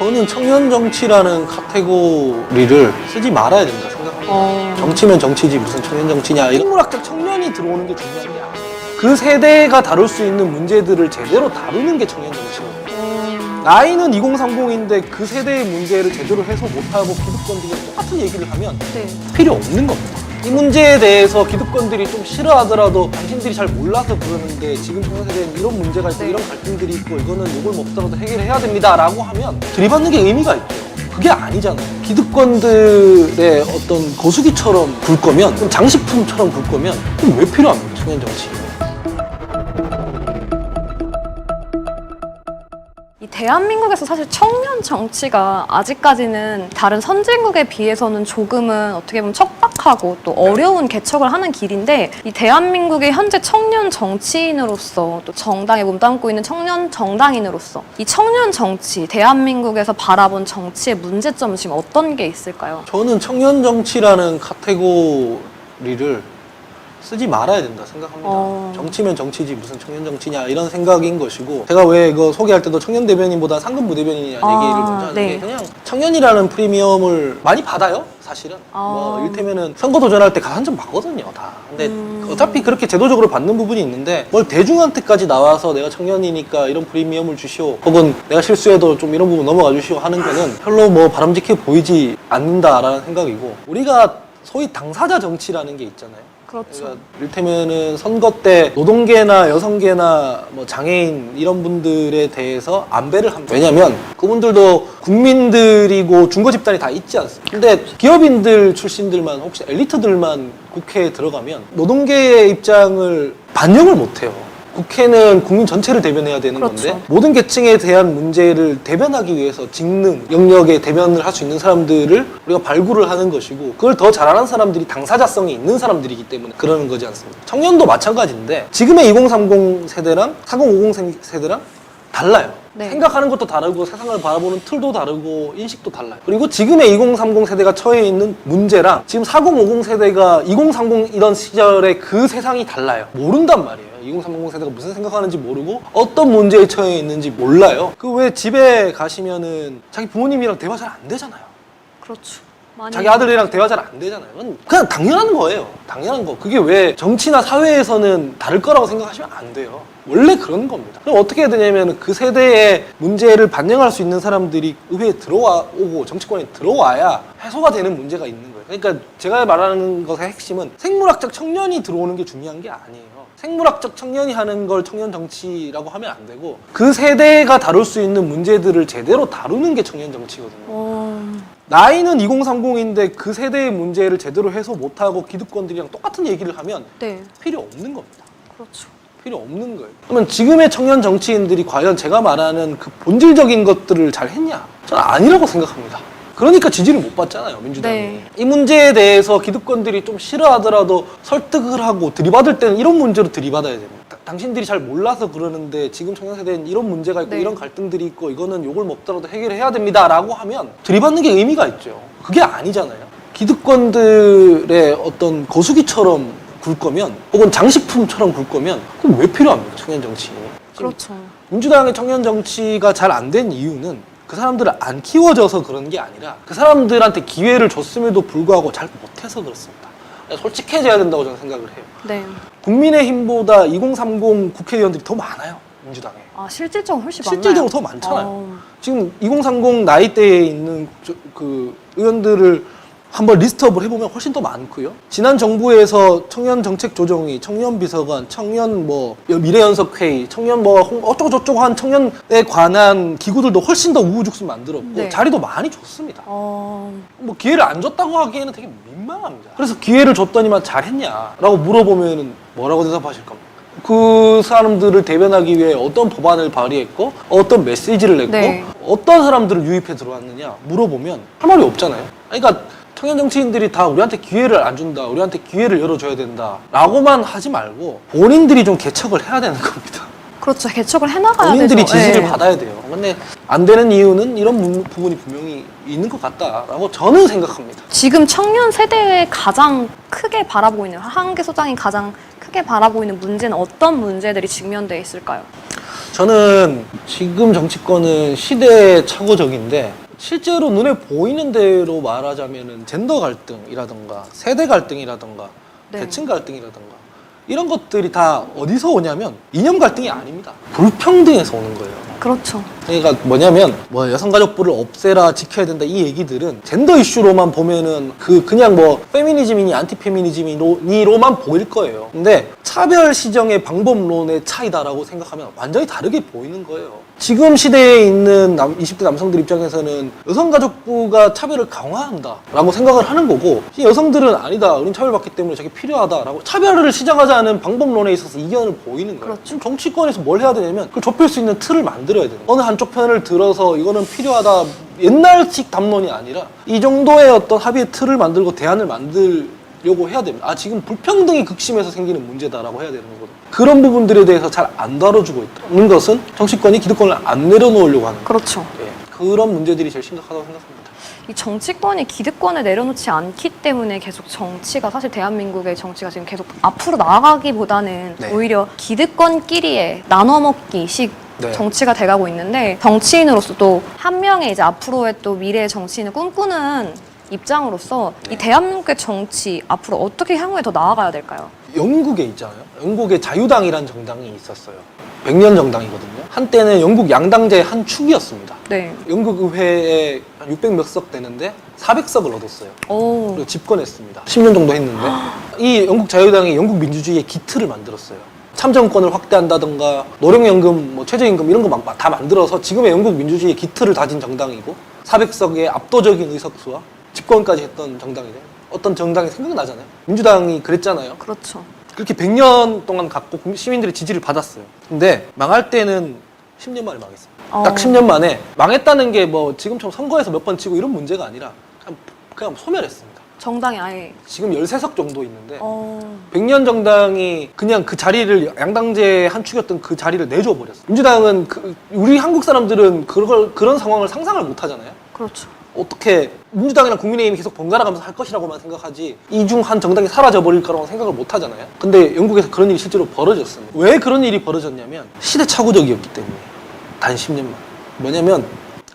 저는 청년 정치라는 카테고리를 쓰지 말아야 된다 생각합니다. 정치면 정치지 무슨 청년 정치냐. 인문학적 청년이 들어오는 게 중요한 게 아니에요. 그 세대가 다룰 수 있는 문제들을 제대로 다루는 게 청년 정치거든요. 나이는 2030인데 그 세대의 문제를 제대로 해소 못하고 기득권들이 똑같은 얘기를 하면 필요 없는 겁니다. 이 문제에 대해서 기득권들이 좀 싫어하더라도 당신들이 잘 몰라서 그러는데 지금 청년 세대는 이런 문제가 있고 이런 갈등들이 있고 이거는 욕을 먹더라도 해결해야 됩니다 라고 하면 들이받는 게 의미가 있죠. 그게 아니잖아요. 기득권들의 어떤 거수기처럼 굴 거면, 좀 장식품처럼 굴 거면 그럼 왜 필요합니까 청년 정치? 이 대한민국에서 사실 청년 정치가 아직까지는 다른 선진국에 비해서는 조금은 어떻게 보면 척박하고 또 어려운 개척을 하는 길인데, 이 대한민국의 현재 청년 정치인으로서 또 정당에 몸담고 있는 청년 정당인으로서 이 청년 정치, 대한민국에서 바라본 정치의 문제점은 지금 어떤 게 있을까요? 저는 청년 정치라는 카테고리를 쓰지 말아야 된다 생각합니다. 정치면 정치지 무슨 청년 정치냐 이런 생각인 것이고, 제가 왜 이거 소개할 때도 청년 대변인보다 상급 부대변인이라는 얘기를 먼저 하는 게, 그냥 청년이라는 프리미엄을 많이 받아요 사실은. 뭐 이를테면은 선거 도전할 때 가산 좀 받거든요 다. 근데 어차피 그렇게 제도적으로 받는 부분이 있는데 뭘 대중한테까지 나와서 내가 청년이니까 이런 프리미엄을 주시오, 혹은 내가 실수해도 좀 이런 부분 넘어가 주시오 하는 거는 별로 뭐 바람직해 보이지 않는다라는 생각이고, 우리가 소위 당사자 정치라는 게 있잖아요. 그렇죠. 그러니까 이를테면은 선거 때 노동계나 여성계나 뭐 장애인 이런 분들에 대해서 안배를 합니다. 왜냐면 그분들도 국민들이고 중고 집단이 다 있지 않습니까? 근데 기업인들 출신들만, 혹시 엘리트들만 국회에 들어가면 노동계의 입장을 반영을 못해요. 국회는 국민 전체를 대변해야 되는 건데, 모든 계층에 대한 문제를 대변하기 위해서 직능, 영역에 대변을 할 수 있는 사람들을 우리가 발굴을 하는 것이고, 그걸 더 잘하는 사람들이 당사자성이 있는 사람들이기 때문에 그러는 거지 않습니까? 청년도 마찬가지인데 지금의 2030 세대랑 4050 세대랑 달라요. 생각하는 것도 다르고 세상을 바라보는 틀도 다르고 인식도 달라요. 그리고 지금의 2030 세대가 처해 있는 문제랑 지금 4050 세대가 2030이던 시절의 그 세상이 달라요. 모른단 말이에요. 2030 세대가 무슨 생각하는지 모르고 어떤 문제에 처해 있는지 몰라요. 그 왜 집에 가시면은 자기 부모님이랑 대화 잘 안 되잖아요. 그렇죠. 자기 아들이랑 대화 잘 안 되잖아요. 그냥 당연한 거예요. 당연한 거. 그게 왜 정치나 사회에서는 다를 거라고 생각하시면 안 돼요. 원래 그런 겁니다. 그럼 어떻게 해야 되냐면 그 세대의 문제를 반영할 수 있는 사람들이 의회에 들어오고 정치권에 들어와야 해소가 되는 문제가 있는 거예요. 그러니까 제가 말하는 것의 핵심은 생물학적 청년이 들어오는 게 중요한 게 아니에요. 생물학적 청년이 하는 걸 청년 정치라고 하면 안 되고, 그 세대가 다룰 수 있는 문제들을 제대로 다루는 게 청년 정치거든요. 나이는 2030인데 그 세대의 문제를 제대로 해소 못하고 기득권들이랑 똑같은 얘기를 하면 필요 없는 겁니다. 그렇죠. 필요 없는 거예요. 그러면 지금의 청년 정치인들이 과연 제가 말하는 그 본질적인 것들을 잘 했냐? 저는 아니라고 생각합니다. 그러니까 지지를 못 받잖아요, 민주당이. 이 문제에 대해서 기득권들이 좀 싫어하더라도 설득을 하고 들이받을 때는 이런 문제로 들이받아야 됩니다. 당신들이 잘 몰라서 그러는데 지금 청년 세대는 이런 문제가 있고 이런 갈등들이 있고 이거는 욕을 먹더라도 해결해야 됩니다 라고 하면 들이받는 게 의미가 있죠. 그게 아니잖아요. 기득권들의 어떤 거수기처럼 굴 거면, 혹은 장식품처럼 굴 거면 그럼 왜 필요합니까 청년 정치? 그렇죠. 민주당의 청년 정치가 잘 안 된 이유는 그 사람들을 안 키워져서 그런 게 아니라 그 사람들한테 기회를 줬음에도 불구하고 잘 못해서 그렇습니다. 솔직해져야 된다고 저는 생각을 해요. 국민의힘보다 2030 국회의원들이 더 많아요, 민주당에. 실질적으로 훨씬 많나요? 실질적으로 더 많잖아요. 지금 2030 나이대에 있는 그 의원들을 한번 리스트업을 해보면 훨씬 더 많고요. 지난 정부에서 청년 정책 조정위, 청년 비서관, 청년 뭐 미래연석회의, 청년 뭐 어쩌고저쩌고 한 청년에 관한 기구들도 훨씬 더 우후죽순 만들었고 자리도 많이 줬습니다. 뭐 기회를 안 줬다고 하기에는 되게 민망합니다. 그래서 기회를 줬더니만 잘했냐라고 물어보면 뭐라고 대답하실 겁니까? 그 사람들을 대변하기 위해 어떤 법안을 발의했고 어떤 메시지를 냈고 어떤 사람들을 유입해 들어왔느냐 물어보면 할 말이 없잖아요. 그러니까 청년 정치인들이 다 우리한테 기회를 안 준다, 우리한테 기회를 열어줘야 된다 라고만 하지 말고 본인들이 좀 개척을 해야 되는 겁니다. 그렇죠. 개척을 해나가야 되죠. 본인들이 지지를 받아야 돼요. 근데 안 되는 이유는 이런 부분이 분명히 있는 것 같다라고 저는 생각합니다. 지금 청년 세대에 가장 크게 바라보고 있는, 하한계 소장이 가장 크게 바라보고 있는 문제는 어떤 문제들이 직면되어 있을까요? 저는 지금 정치권은 시대착오적인데 실제로 눈에 보이는 대로 말하자면은 젠더 갈등이라던가 세대 갈등이라던가 네. 계층 갈등이라던가 이런 것들이 다 어디서 오냐면 이념 갈등이 아닙니다. 불평등에서 오는 거예요. 그렇죠. 그러니까 뭐냐면 뭐 여성가족부를 없애라 지켜야 된다 이 얘기들은 젠더 이슈로만 보면은 그냥 뭐 페미니즘이니 안티페미니즘이로만 보일 거예요. 근데 차별 시정의 방법론의 차이다라고 생각하면 완전히 다르게 보이는 거예요. 지금 시대에 있는 20대 남성들 입장에서는 여성가족부가 차별을 강화한다라고 생각을 하는 거고 여성들은 아니다. 우린 차별받기 때문에 저게 필요하다라고 차별을 시정하자는 방법론에 있어서 이견을 보이는 거예요. 그렇죠. 지금 정치권에서 뭘 해야 되냐면 그걸 좁힐 수 있는 틀을 만들어야 되는 거예요. 어느 한쪽 편을 들어서 이거는 필요하다 옛날식 담론이 아니라 이 정도의 어떤 합의의 틀을 만들고 대안을 만들려고 해야 됩니다. 지금 불평등이 극심해서 생기는 문제다라고 해야 되는 거거든요. 그런 부분들에 대해서 잘 안 다뤄주고 있다는 것은 정치권이 기득권을 안 내려놓으려고 하는 거예요. 그렇죠. 그런 문제들이 제일 심각하다고 생각합니다. 이 정치권이 기득권을 내려놓지 않기 때문에 계속 정치가 사실 대한민국의 정치가 지금 계속 앞으로 나아가기보다는 네. 오히려 기득권끼리의 나눠먹기식 네. 정치가 돼가고 있는데 정치인으로서 또 한 명의 이제 앞으로의 또 미래의 정치인을 꿈꾸는 입장으로서 네. 이 대한민국의 정치 앞으로 어떻게 향후에 더 나아가야 될까요? 영국에 있잖아요. 영국에 자유당이라는 정당이 있었어요. 100년 정당이거든요. 한때는 영국 양당제의 한 축이었습니다. 네. 영국 의회에 한 600 몇 석 되는데 400석을 얻었어요. 오. 그리고 집권했습니다. 10년 정도 했는데 이 영국 자유당이 영국 민주주의의 기틀을 만들었어요. 참정권을 확대한다던가 노령연금, 뭐 최저임금 이런 거 막 다 만들어서 지금의 영국 민주주의의 기틀을 다진 정당이고 400석의 압도적인 의석수와 집권까지 했던 정당이죠. 어떤 정당이 생각나잖아요. 민주당이 그랬잖아요. 그렇죠. 그렇게 100년 동안 갖고 시민들의 지지를 받았어요. 근데 망할 때는 10년 만에 망했어요. 딱 10년 만에 망했다는 게 뭐 지금처럼 선거에서 몇 번 치고 이런 문제가 아니라 그냥 소멸했습니다. 정당이 아예. 지금 13석 정도 있는데 100년 어. 정당이 그냥 그 자리를 양당제의 한 축이었던 그 자리를 내줘 버렸어요. 민주당은 우리 한국 사람들은 그런 상황을 상상을 못 하잖아요. 그렇죠. 어떻게 민주당이랑 국민의힘이 계속 번갈아 가면서 할 것이라고만 생각하지 이 중 한 정당이 사라져버릴 거라고 생각을 못 하잖아요. 근데 영국에서 그런 일이 실제로 벌어졌습니다. 왜 그런 일이 벌어졌냐면 시대착오적이었기 때문에. 단 10년만. 뭐냐면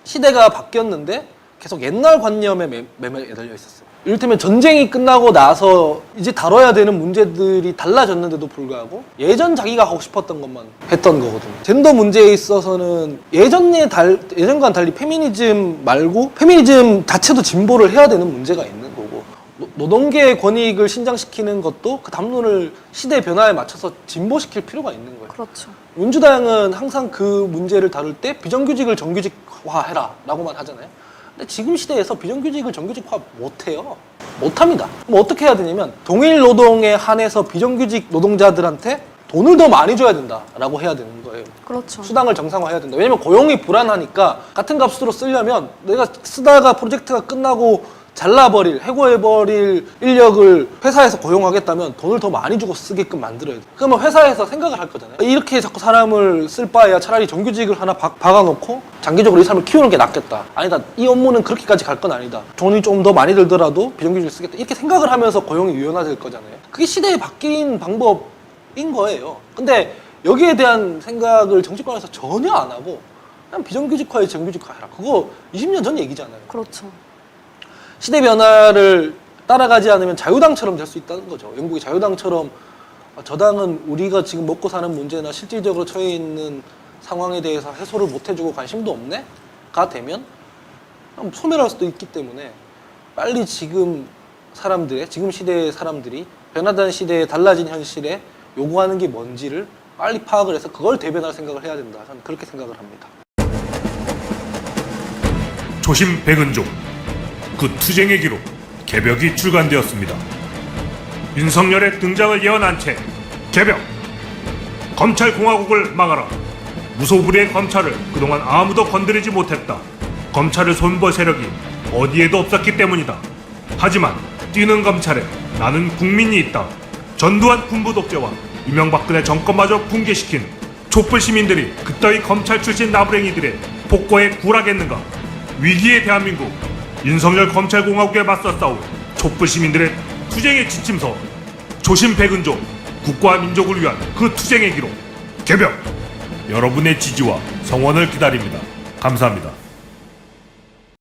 시대가 바뀌었는데 계속 옛날 관념에 매달려 있었어요. 이를테면 전쟁이 끝나고 나서 이제 다뤄야 되는 문제들이 달라졌는데도 불구하고 예전 자기가 하고 싶었던 것만 했던 거거든요. 젠더 문제에 있어서는 예전과는 달리 페미니즘 말고 페미니즘 자체도 진보를 해야 되는 문제가 있는 거고 노동계의 권익을 신장시키는 것도 그 담론을 시대 변화에 맞춰서 진보시킬 필요가 있는 거예요. 그렇죠. 민주당은 항상 그 문제를 다룰 때 비정규직을 정규직화해라 라고만 하잖아요. 근데 지금 시대에서 비정규직을 정규직화 못해요. 못합니다. 그럼 어떻게 해야 되냐면 동일 노동에 한해서 비정규직 노동자들한테 돈을 더 많이 줘야 된다라고 해야 되는 거예요. 그렇죠. 수당을 정상화해야 된다. 왜냐면 고용이 불안하니까 같은 값으로 쓰려면 내가 쓰다가 프로젝트가 끝나고 해고해버릴 인력을 회사에서 고용하겠다면 돈을 더 많이 주고 쓰게끔 만들어야 돼. 그러면 회사에서 생각을 할 거잖아요. 이렇게 자꾸 사람을 쓸 바에야 차라리 정규직을 하나 박아놓고 장기적으로 이 사람을 키우는 게 낫겠다. 아니다. 이 업무는 그렇게까지 갈 건 아니다. 돈이 좀 더 많이 들더라도 비정규직을 쓰겠다. 이렇게 생각을 하면서 고용이 유연화될 거잖아요. 그게 시대에 바뀐 방법인 거예요. 근데 여기에 대한 생각을 정치권에서 전혀 안 하고 그냥 비정규직화에 정규직화해라. 그거 20년 전 얘기잖아요. 그렇죠. 시대 변화를 따라가지 않으면 자유당처럼 될 수 있다는 거죠. 영국의 자유당처럼 저 당은 우리가 지금 먹고 사는 문제나 실질적으로 처해 있는 상황에 대해서 해소를 못 해주고 관심도 없네? 가 되면 소멸할 수도 있기 때문에 빨리 지금 시대의 사람들이 변화된 시대에 달라진 현실에 요구하는 게 뭔지를 빨리 파악을 해서 그걸 대변할 생각을 해야 된다. 저는 그렇게 생각을 합니다. 조심 백은종 그 투쟁의 기록 개벽이 출간되었습니다. 윤석열의 등장을 예언한 채 개벽! 검찰공화국을 막아라! 무소불위의 검찰을 그동안 아무도 건드리지 못했다. 검찰을 손볼 세력이 어디에도 없었기 때문이다. 하지만 뛰는 검찰에 나는 국민이 있다. 전두환 군부 독재와 이명박근혜 정권마저 붕괴시킨 촛불 시민들이 그따위 검찰 출신 나부랭이들의 폭거에 굴하겠는가? 위기의 대한민국 윤석열 검찰공화국에 맞서 싸울 촛불 시민들의 투쟁의 지침서 조심 백은종 국가와 민족을 위한 그 투쟁의 기록 개벽 여러분의 지지와 성원을 기다립니다. 감사합니다.